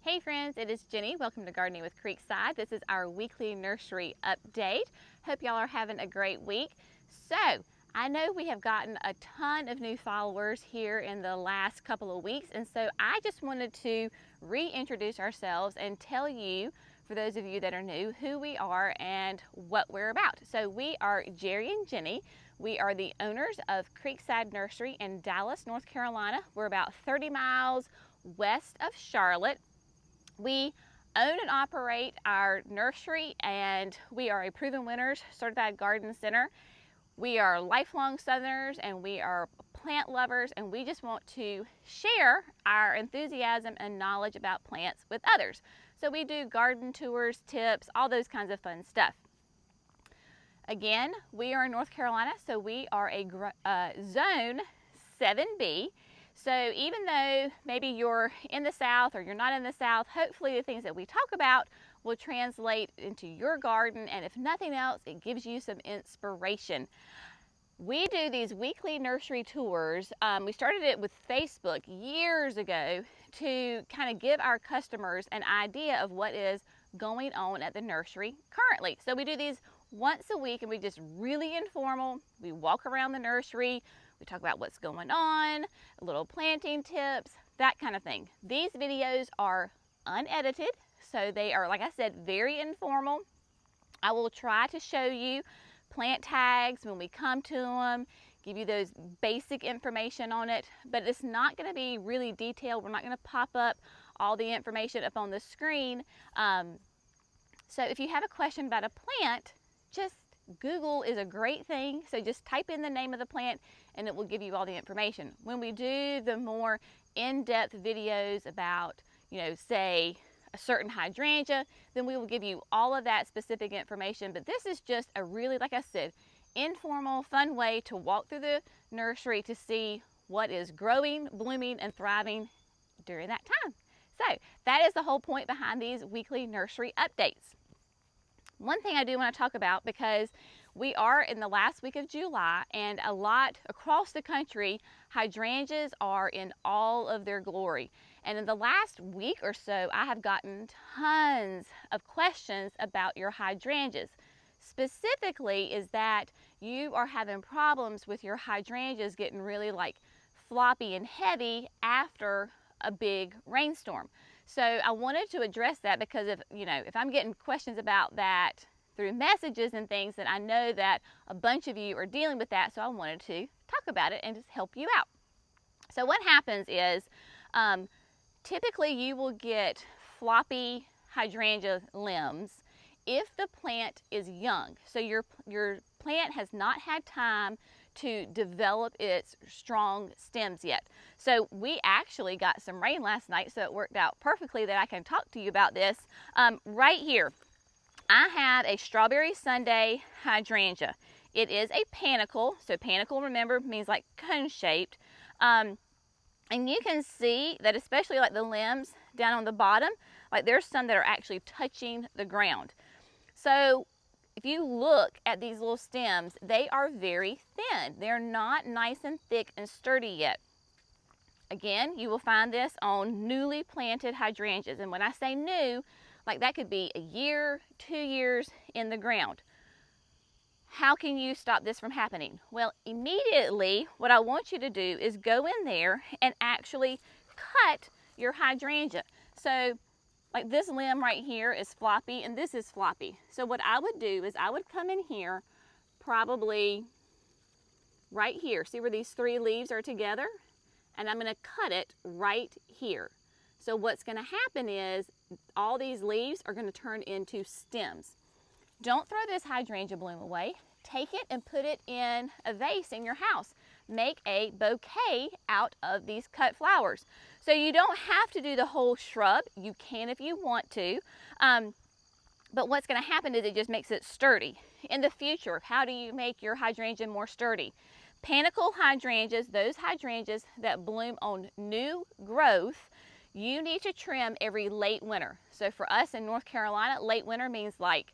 Hey friends, it is Jenny. Welcome to Gardening with Creekside. This is our weekly nursery update. Hope y'all are having a great week. So, I know we have gotten a ton of new followers here in the last couple of weeks, and so I just wanted to reintroduce ourselves and tell you, for those of you that are new, who we are and what we're about. So we are Jerry and Jenny. We are the owners of Creekside Nursery in Dallas, North Carolina. We're about 30 miles west of Charlotte. We own and operate our nursery, and we are a Proven Winners Certified Garden Center. We are lifelong Southerners, and we are plant lovers, and we just want to share our enthusiasm and knowledge about plants with others. So we do garden tours, tips, all those kinds of fun stuff. Again, we are in North Carolina, so we are a Zone 7B. So even though maybe you're in the South or you're not in the South, hopefully the things that we talk about will translate into your garden, and if nothing else, it gives you some inspiration. We do these weekly nursery tours. We started it with Facebook years ago to kind of give our customers an idea of what is going on at the nursery currently. So we do these once a week, and we just really informal. We walk around the nursery. We talk about what's going on, little planting tips, that kind of thing. These videos are unedited, so they are, like I said, very informal. I will try to show you plant tags when we come to them, give you those basic information on it, but it's not going to be really detailed. We're not going to pop up all the information up on the screen. So if you have a question about a plant, just Google is a great thing. So just type in the name of the plant and it will give you all the information. When we do the more in-depth videos about, say a certain hydrangea, then we will give you all of that specific information. But this is just a really, like I said, informal, fun way to walk through the nursery to see what is growing, blooming, and thriving during that time. So that is the whole point behind these weekly nursery updates. One thing I do want to talk about, because we are in the last week of July, and a lot across the country, hydrangeas are in all of their glory. And in the last week or so, I have gotten tons of questions about your hydrangeas. Specifically is that you are having problems with your hydrangeas getting really like floppy and heavy after a big rainstorm. So I wanted to address that because if I'm getting questions about that through messages and things, then I know that a bunch of you are dealing with that. So I wanted to talk about it and just help you out. So what happens is typically you will get floppy hydrangea limbs if the plant is young. So your plant has not had time to develop its strong stems yet. So we actually got some rain last night, so it worked out perfectly that I can talk to you about this. Right here, I have a strawberry Sunday hydrangea. It is a panicle, so panicle, remember, means like cone-shaped. And you can see that especially like the limbs down on the bottom, like there's some that are actually touching the ground. So if you look at these little stems, they are very thin. They're not nice and thick and sturdy yet. Again, you will find this on newly planted hydrangeas. And when I say new, like that could be a year, 2 years in the ground. How can you stop this from happening? Well, immediately what I want you to do is go in there and actually cut your hydrangea. So like this limb right here is floppy and this is floppy. So what I would do is I would come in here probably right here. See where these 3 leaves are together? And I'm going to cut it right here. So what's going to happen is all these leaves are going to turn into stems. Don't throw this hydrangea bloom away. Take it and put it in a vase in your house. Make a bouquet out of these cut flowers. So you don't have to do the whole shrub. You can if you want to. But what's going to happen is it just makes it sturdy. In the future, how do you make your hydrangea more sturdy? Panicle hydrangeas, those hydrangeas that bloom on new growth, you need to trim every late winter. So for us in North Carolina, late winter means like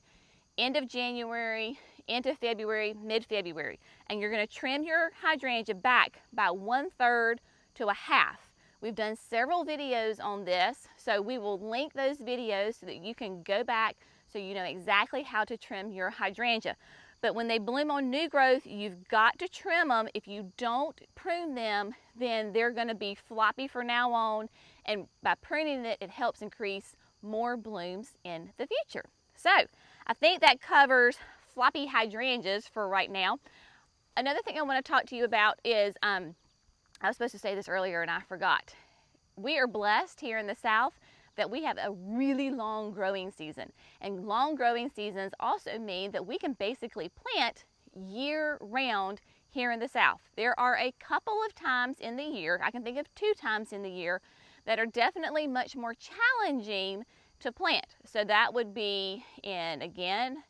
end of January, into February, mid-February. And you're going to trim your hydrangea back by 1/3 to a half. We've done several videos on this, so we will link those videos so that you can go back so you know exactly how to trim your hydrangea. But when they bloom on new growth, you've got to trim them. If you don't prune them, then they're going to be floppy from now on, and by pruning it, it helps increase more blooms in the future. So I think that covers floppy hydrangeas for right now. Another thing I want to talk to you about is, I was supposed to say this earlier and I forgot. We are blessed here in the South that we have a really long growing season. And long growing seasons also mean that we can basically plant year round here in the South. There are a couple of times in the year, I can think of 2 times in the year, that are definitely much more challenging to plant. So that would be in, again,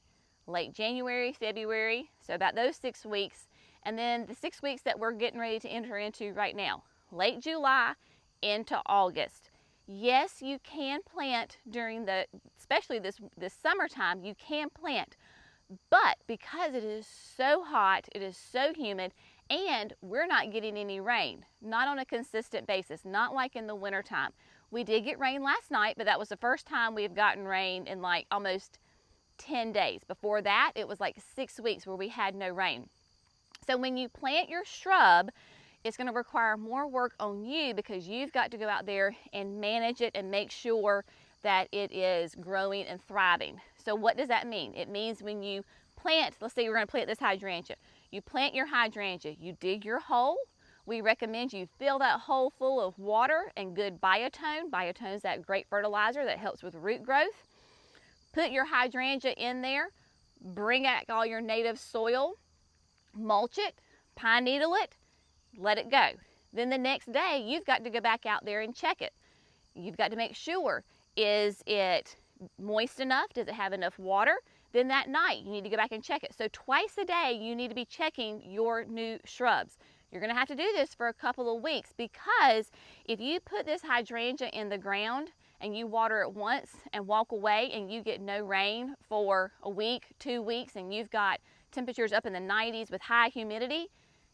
late January, February, so about those 6 weeks. And then the 6 weeks that we're getting ready to enter into right now, late July into August. Yes, you can plant during especially this summertime, you can plant. But because it is so hot, it is so humid, and we're not getting any rain, not on a consistent basis, not like in the wintertime. We did get rain last night, but that was the first time we've gotten rain in like almost 10 days. Before that, it was like 6 weeks where we had no rain. So when you plant your shrub, it's going to require more work on you because you've got to go out there and manage it and make sure that it is growing and thriving. So what does that mean? It means when you plant, let's say we're going to plant this hydrangea. You plant your hydrangea, you dig your hole. We recommend you fill that hole full of water and good biotone. Biotone is that great fertilizer that helps with root growth. Put your hydrangea in there, bring out all your native soil, mulch it, pine needle it, let it go. Then the next day, you've got to go back out there and check it. You've got to make sure, is it moist enough? Does it have enough water? Then that night, you need to go back and check it. So twice a day, you need to be checking your new shrubs. You're gonna have to do this for a couple of weeks because if you put this hydrangea in the ground and you water it once and walk away and you get no rain for a week, 2 weeks, and you've got temperatures up in the 90s with high humidity,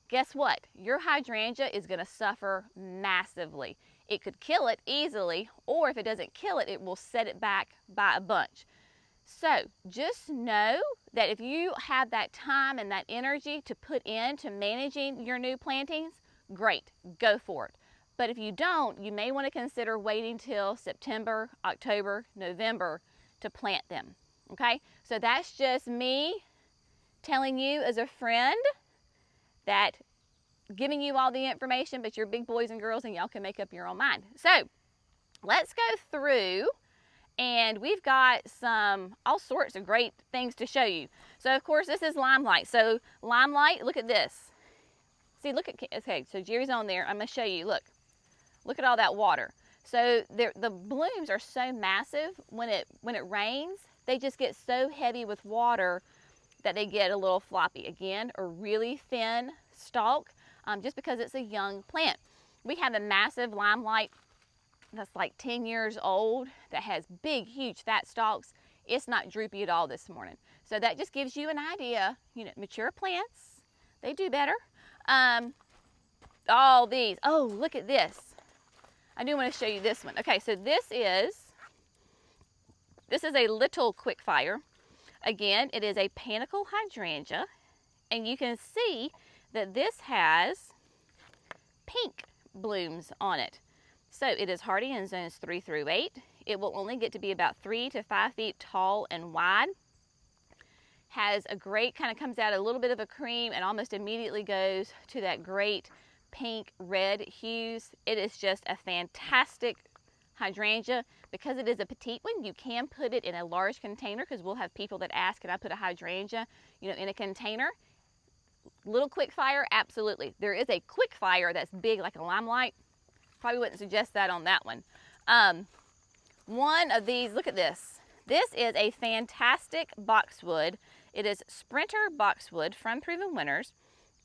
guess what? Your hydrangea is going to suffer massively. It could kill it easily, or if it doesn't kill it, it will set it back by a bunch. So just know that if you have that time and that energy to put into managing your new plantings, great, go for it. But if you don't, you may want to consider waiting till September, October, November to plant them. Okay? So that's just me telling you as a friend that giving you all the information, but you're big boys and girls and y'all can make up your own mind. So let's go through, and we've got all sorts of great things to show you. So of course this is limelight. So limelight, look at this. See, look at, okay, so Jerry's on there. I'm gonna show you, look at all that water. So the blooms are so massive when it rains, they just get so heavy with water that they get a little floppy. Again, a really thin stalk, just because it's a young plant. We have a massive limelight that's like 10 years old that has big, huge, fat stalks. It's not droopy at all this morning. So that just gives you an idea, you know, mature plants, they do better. All these, oh, look at this. I do want to show you this one. Okay, so this is a little quickfire. Again, it is a panicle hydrangea, and you can see that this has pink blooms on it. So it is hardy in zones 3 through 8. It will only get to be about 3 to 5 feet tall and wide. Has a great, kind of comes out a little bit of a cream and almost immediately goes to that great pink red hues. It is just a fantastic hydrangea. Because it is a petite one, you can put it in a large container, because we'll have people that ask, can I put a hydrangea, you know, in a container? Little quick fire, absolutely. There is a quick fire that's big like a limelight. Probably wouldn't suggest that on that one. One of these, look at this. This is a fantastic boxwood. It is Sprinter boxwood from Proven Winners.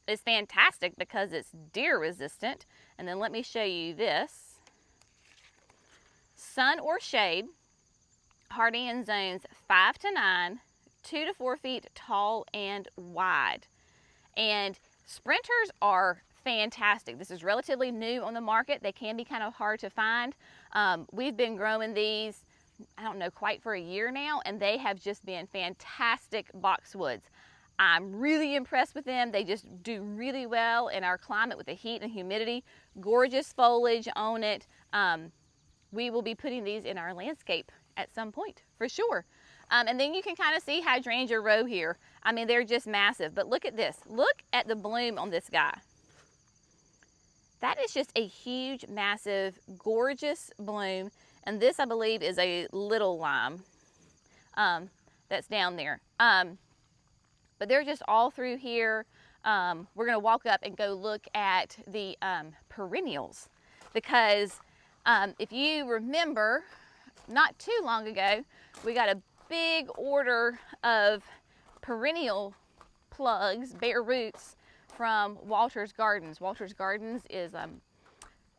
It's fantastic because it's deer resistant. And then let me show you this. Sun or shade, hardy in zones 5 to 9, 2 to 4 feet tall and wide. And sprinters are fantastic. This is relatively new on the market. They can be kind of hard to find. We've been growing these, I don't know, quite for a year now, and they have just been fantastic boxwoods. I'm really impressed with them. They just do really well in our climate with the heat and humidity. Gorgeous foliage on it. We will be putting these in our landscape at some point for sure. And then you can kind of see hydrangea row here. I mean, they're just massive, but look at this. Look at the bloom on this guy. That is just a huge, massive, gorgeous bloom. And this, I believe, is a little lime that's down there. But they're just all through here. We're gonna walk up and go look at the perennials, because if you remember, not too long ago, we got a big order of perennial plugs, bare roots, from Walter's Gardens. Walter's Gardens is a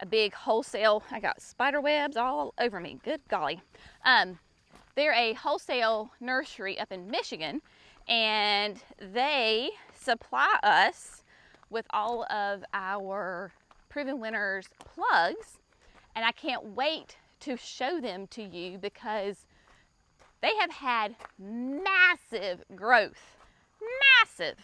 big wholesale, I got spider webs all over me, good golly. They're a wholesale nursery up in Michigan, and they supply us with all of our Proven Winners plugs, and I can't wait to show them to you because they have had massive growth, massive.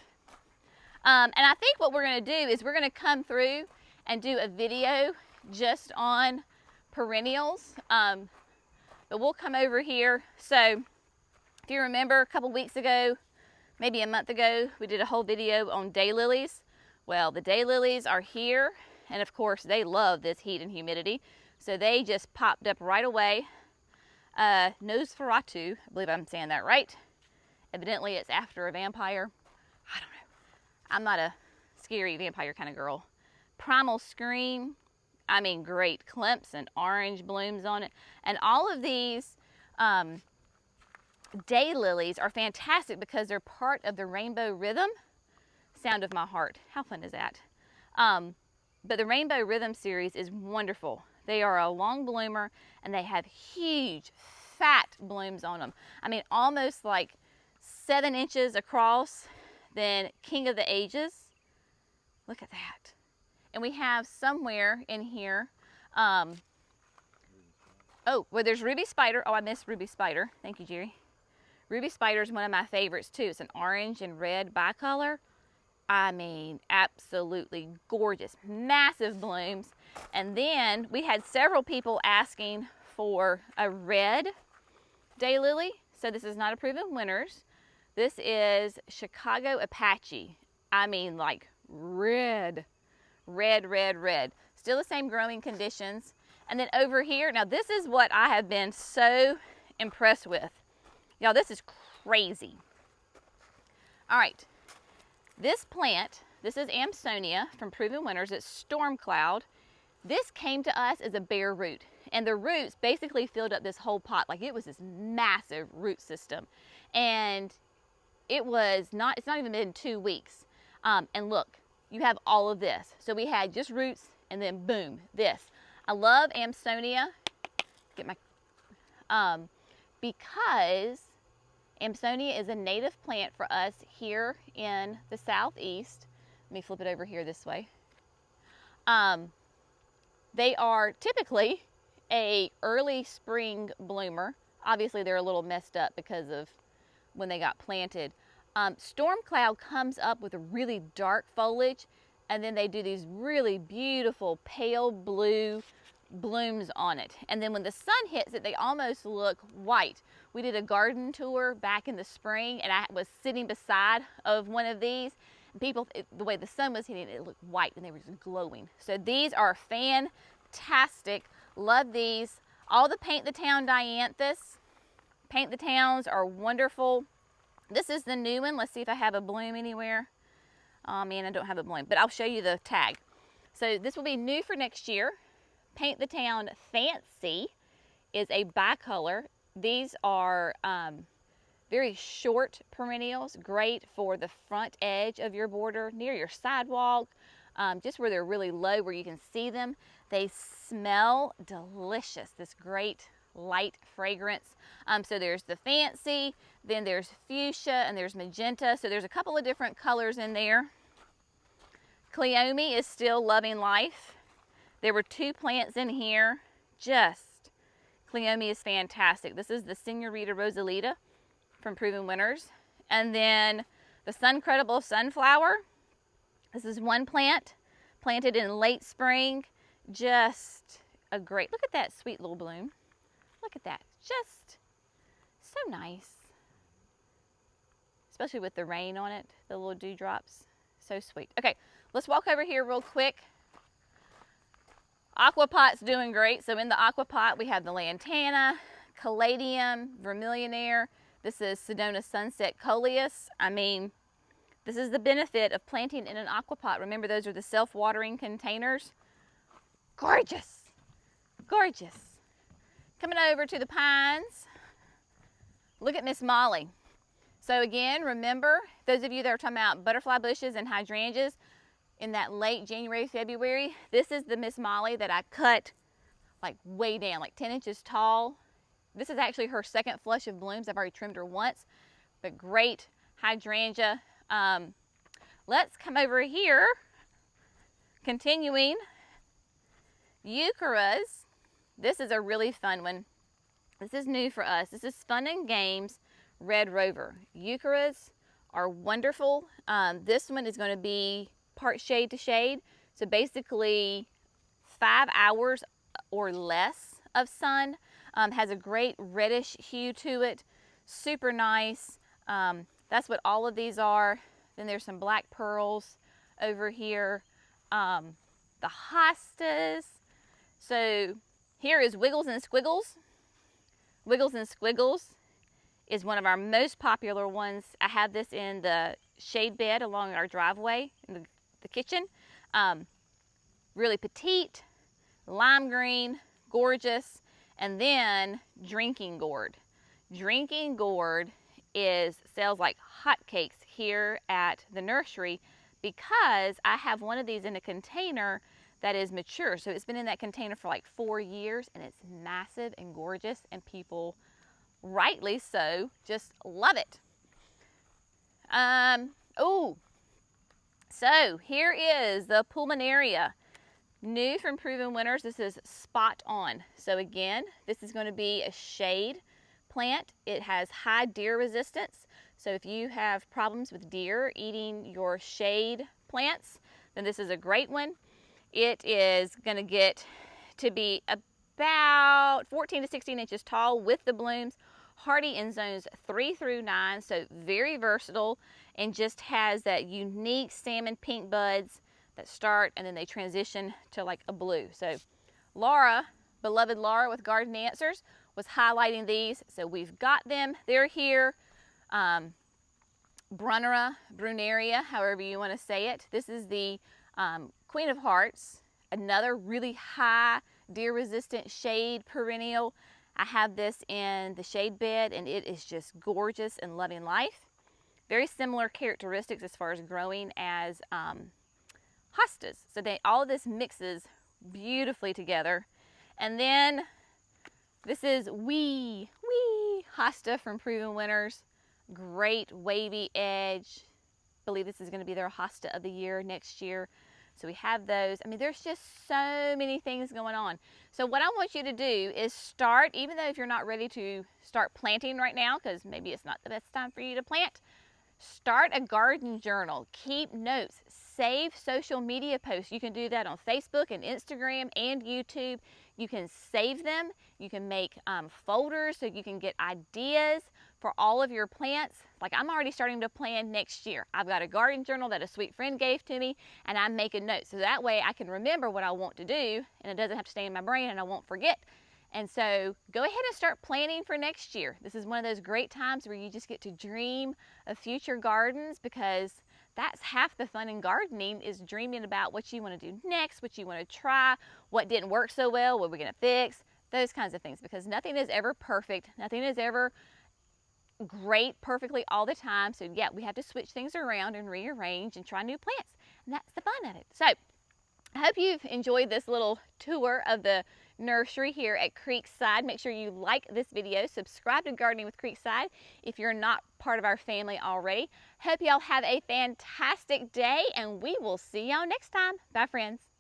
And I think what we're going to do is we're going to come through and do a video just on perennials, but we'll come over here. So if you remember a couple weeks ago, maybe a month ago, we did a whole video on daylilies. Well, the daylilies are here, and of course they love this heat and humidity, so they just popped up right away. Nosferatu, I believe I'm saying that right. Evidently it's after a vampire. I don't know. I'm not a scary vampire kind of girl. Primal Scream, I mean, great. Clemps and orange blooms on it. And all of these daylilies are fantastic because they're part of the Rainbow Rhythm. Sound of my heart. How fun is that? But the Rainbow Rhythm series is wonderful. They are a long bloomer, and they have huge, fat blooms on them. I mean, almost like 7 inches across. Then King of the Ages. Look at that. And we have somewhere in here, oh, well, there's Ruby Spider. Oh, I missed Ruby Spider. Thank you, Jerry. Ruby Spider is one of my favorites too. It's an orange and red bicolor. I mean, absolutely gorgeous, massive blooms. And then we had several people asking for a red daylily. So this is not a Proven Winners. This is Chicago Apache. I mean, like red, red, red, red. Still the same growing conditions. And then over here, now this is what I have been so impressed with. Y'all, this is crazy. All right, this plant, this is Amsonia from Proven Winners. It's Storm Cloud. This came to us as a bare root, and the roots basically filled up this whole pot. Like, it was this massive root system. And it's not even been 2 weeks. And look, you have all of this. So we had just roots, and then boom, this. I love Amsonia. Get my, because Amsonia is a native plant for us here in the Southeast. Let me flip it over here this way. They are typically a early spring bloomer. Obviously they're a little messed up because of when they got planted. Storm Cloud comes up with a really dark foliage, and then they do these really beautiful pale blue blooms on it. And then when the sun hits it, they almost look white. We did a garden tour back in the spring, and I was sitting beside of one of these. And people, the way the sun was hitting it, it looked white, and they were just glowing. So these are fantastic. Love these. All the Paint the Town dianthus. Paint the Towns are wonderful. This is the new one. Let's see if I have a bloom anywhere. Oh man, I don't have a bloom, but I'll show you the tag. So this will be new for next year. Paint the Town Fancy is a bicolor. These are very short perennials, great for the front edge of your border, near your sidewalk, just where they're really low where you can see them. They smell delicious, this great light fragrance. So there's the Fancy, then there's fuchsia, and there's magenta. So there's a couple of different colors in there. Cleome is still loving life. There were 2 plants in here. Cleome is fantastic. This is the Senorita Rosalita from Proven Winners. And then the Sun-Credible Sunflower. This is 1 plant planted in late spring. Just a great, look at that sweet little bloom. Look at that, just so nice. Especially with the rain on it, the little dewdrops, so sweet. Okay, let's walk over here real quick. Aquapot's doing great. So in the aquapot, we have the lantana, caladium, vermillionaire. This is Sedona Sunset Coleus. I mean, this is the benefit of planting in an aquapot. Remember, those are the self-watering containers. Gorgeous, gorgeous. Coming over to the pines, look at Miss Molly. So again, remember, those of you that are talking about butterfly bushes and hydrangeas in that late January, February, this is the Miss Molly that I cut like way down, like 10 inches tall. This is actually her 2nd flush of blooms. I've already trimmed her once, but great hydrangea. Let's come over here, continuing. Eucharas. This is a really fun one. This is new for us. This is Fun and Games Red Rover. Eucharas are wonderful. This one is going to be part shade to shade. So basically 5 hours or less of sun. Has a great reddish hue to it. Super nice. That's what all of these are. Then there's some black pearls over here. The hostas. So here is Wiggles and Squiggles. Wiggles and Squiggles is one of our most popular ones. I have this in the shade bed along our driveway in the kitchen. Really petite, lime green, gorgeous, and then Drinking Gourd. Drinking Gourd sells like hotcakes here at the nursery because I have one of these in a container that is mature. So it's been in that container for like 4 years and it's massive and gorgeous, and people, rightly so, just love it. So here is the Pulmonaria. New from Proven Winners. This is Spot On. So again, this is going to be a shade plant. It has high deer resistance. So if you have problems with deer eating your shade plants, then this is a great one. It is going to get to be about 14 to 16 inches tall with the blooms, hardy in zones 3 through 9, so very versatile, and just has that unique salmon pink buds that start and then they transition to like a blue. So Laura, beloved Laura with Garden Answers, was highlighting these, so we've got them. They're here. Brunaria, however you want to say it. This is the Queen of Hearts, another really high deer resistant shade perennial. I have this in the shade bed and it is just gorgeous and loving life. Very similar characteristics as far as growing as hostas. So all of this mixes beautifully together. And then this is Wee Hosta from Proven Winners. Great wavy edge. I believe this is going to be their Hosta of the year next year. So we have those. I mean, there's just so many things going on. So what I want you to do is start, even though if you're not ready to start planting right now, because maybe it's not the best time for you to plant, start a garden journal. Keep notes. Save social media posts. You can do that on Facebook and Instagram and YouTube. You can save them. You can make folders so you can get ideas for all of your plants. Like I'm already starting to plan next year. I've got a garden journal that a sweet friend gave to me, and I make a note. So that way I can remember what I want to do and it doesn't have to stay in my brain and I won't forget. And so go ahead and start planning for next year. This is one of those great times where you just get to dream of future gardens, because that's half the fun in gardening, is dreaming about what you want to do next, what you want to try, what didn't work so well, what we're going to fix, those kinds of things, because nothing is ever perfect. Nothing is ever great perfectly all the time. So yeah, we have to switch things around and rearrange and try new plants, and that's the fun of it. So I hope you've enjoyed this little tour of the nursery here at Creekside. Make sure you like this video, subscribe to Gardening with Creekside if you're not part of our family already. Hope y'all have a fantastic day, and we will see y'all next time. Bye, friends.